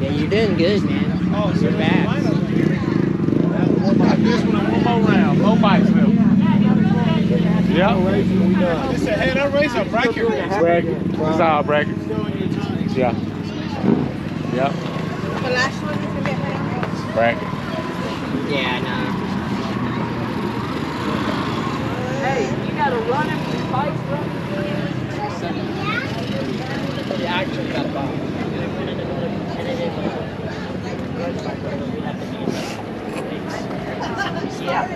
Yeah, you're doing good, man. Oh, so you're back. This one, one more round. No bikes left. Yeah. It's a head-up race or bracket race? Bracket. It's all bracket. Yeah. Yep. The last one is a bit better. Bracket. Yeah, I know. Hey, you gotta run him with bikes, bro. Yeah, I actually got bought. Yeah.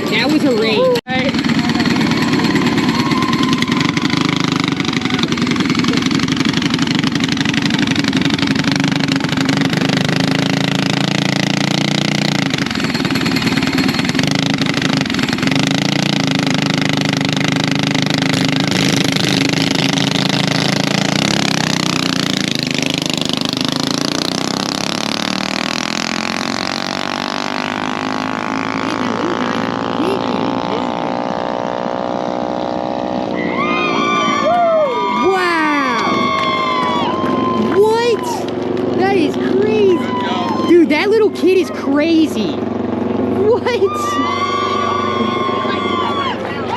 That was a race. That little kid is crazy. What?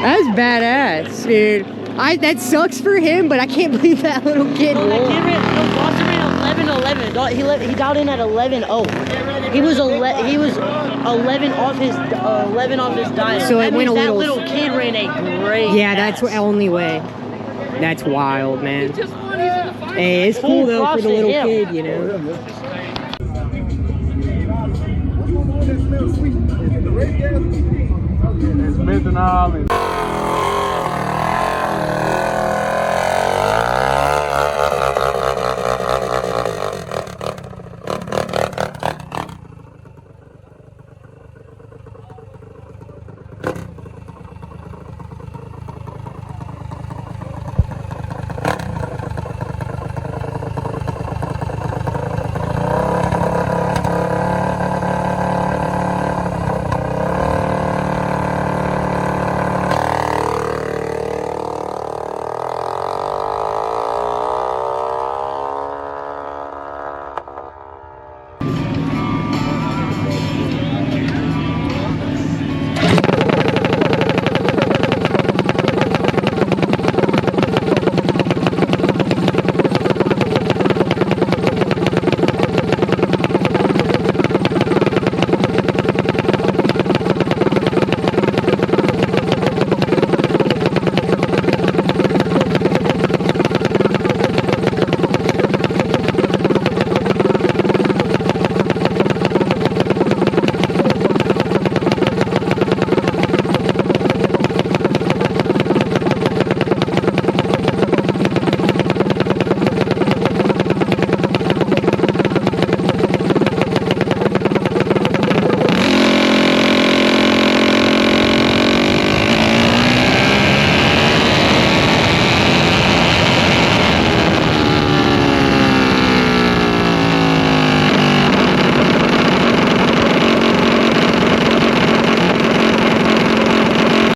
That's badass, dude. That sucks for him, but I can't believe that little kid won. That kid ran 11:11. He dialed in at 11:0. He was 11 off his dial. So it went a that little. Little kid ran a great. Yeah, that's the only way. That's wild, man. Hey, it's cool though for the little kid, you know. It's methanol and